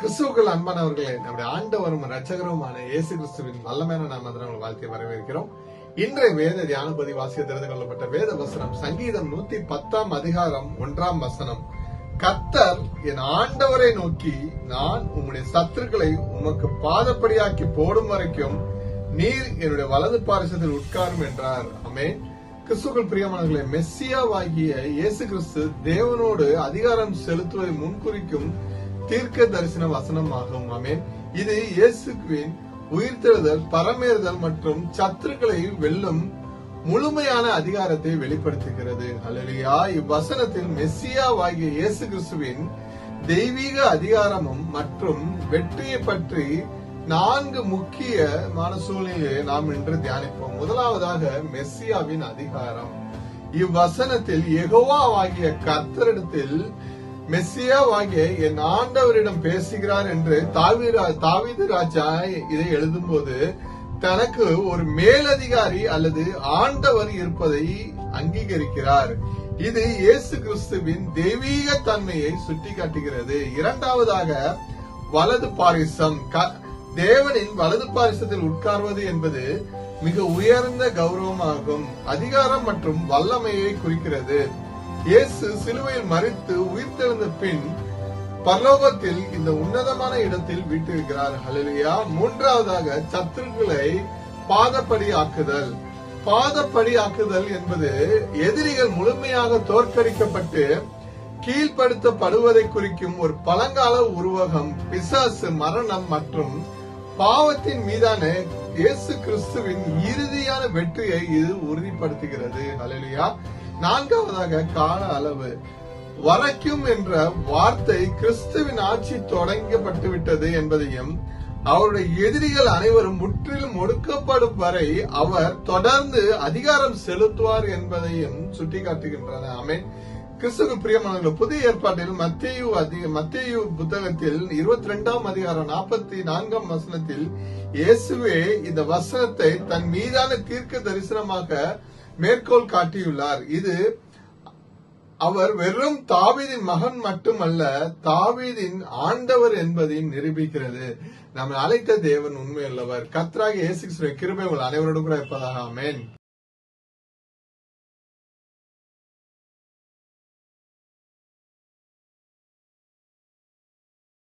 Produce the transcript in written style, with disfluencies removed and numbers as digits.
கிறிஸ்துவுக்குள் அன்பானவர்களே, நம்முடைய ஆண்டவரும் இரட்சகருமான இயேசு கிறிஸ்துவின் வல்லமையான நாமத்தில் வாழ்த்தி வரவேற்கிறோம். இன்றைய வேத தியான பகுதி வாசிக்க தெரிந்து கொள்ளப்பட்ட வேத வசனம் சங்கீதம் 110 அதிகாரம் 1 வசனம். கர்த்தர் என் ஆண்டவரை நோக்கி, நான் உம்முடைய சத்துருக்களை உமக்கு பாதப்படியாக்கி போடும் வரைக்கும் நீர் என்னுடைய வலது பாரிசத்தில் உட்காரும் என்றார். ஆமென். கிறிஸ்துவுக்குள் பிரியமானவர்களே, மெஸ்ஸியாவாகிய இயேசு கிறிஸ்து தேவனோடு அதிகாரம் செலுத்துவதை முன்குறிக்கும் தீர்க்க தரிசன வசனமாகும். ஆமென். இது இயேசுவின் உயிர்த்தெழுதல், பரமேறுதல் மற்றும் சத்துருக்களை வெல்லும் முழுமையான அதிகாரத்தை வெளிப்படுத்துகிறது. அல்லேலூயா. இவ்வசனத்தில் மெஸ்ஸியாவாகிய இயேசு கிறிஸ்துவின் தெய்வீக அதிகாரமும் மற்றும் வெற்றியை பற்றி 4 முக்கியமான சூழ்நிலையை நாம் இன்று தியானிப்போம். முதலாவதாக மெஸ்ஸியாவின் அதிகாரம். இவ்வசனத்தில் யெகோவாவாகிய கர்த்தரிடத்தில் மெஸ்ஸியாவாகிய என் ஆண்டவரிடம் பேசுகிறார் என்று தாவீது ராஜா இதை எழுதும் போது தனக்கு ஒரு மேலதிகாரி அல்லது ஆண்டவர் இருப்பதை அங்கீகரிக்கிறார். இது இயேசு கிறிஸ்துவின் தெய்வீக தன்மையை சுட்டிக்காட்டுகிறது. இரண்டாவதாக வலது பாரிசம். தேவனின் வலது பாரிசத்தில் உட்கார்வது என்பது மிக உயர்ந்த கௌரவமாகும். அதிகாரம் மற்றும் வல்லமையை குறிக்கிறது. இயேசு சிலுவையில் மரித்து உயிர்த்தெழுந்த பின் பரலோகத்தில் இந்த உன்னதமான இடத்தில் வீட்டிருக்கிறார். ஹல்லேலூயா. மூன்றாவதாக சத்துருக்களை பாதப்படி ஆக்குதல். பாதப்படி ஆக்குதல் என்பது எதிரிகள் முழுமையாக தோற்கடிக்கப்பட்டு கீழ்ப்படுத்தப்படுவதை குறிக்கும் ஒரு பழங்கால உருவகம். பிசாசு, மரணம் மற்றும் பாவத்தின் மீதான இயேசு கிறிஸ்துவின் இறுதியான வெற்றியை இது உறுதிப்படுத்துகிறது. ஹல்லேலூயா. நான்காவதாக கால அளவு. வரைக்கும் என்ற வார்த்தை கிறிஸ்துவின் ஆட்சி தொடங்கப்பட்டு விட்டது என்பதையும் அவருடைய எதிரிகள் அனைவரும் முற்றிலும் ஒடுக்கப்படும் வரை அவர் தொடர்ந்து அதிகாரம் செலுத்துவார் என்பதையும் சுட்டிக்காட்டுகின்றன. ஆமென். கிறிஸ்துவுக்கு பிரியமானவர்கள், புதிய ஏற்பாட்டில் மத்தேயு புத்தகத்தில் 22 அதிகாரம் 44 வசனத்தில் இயேசுவே இந்த வசனத்தை தன் மீதான தீர்க்க தரிசனமாக மேற்கோள் காட்டியுள்ளார். இது அவர் வெறும் தாவீதின் மகன் மட்டுமல்ல, தாவீதின் ஆண்டவர் என்பதையும் நிரூபிக்கிறது. நம்மை அழைத்த தேவன் உண்மையுள்ளவர். கர்த்தராகிய இயேசு கிறிஸ்துவின் கிருபை உங்கள் அனைவரோடும் கூட இருப்பதாக. ஆமென்.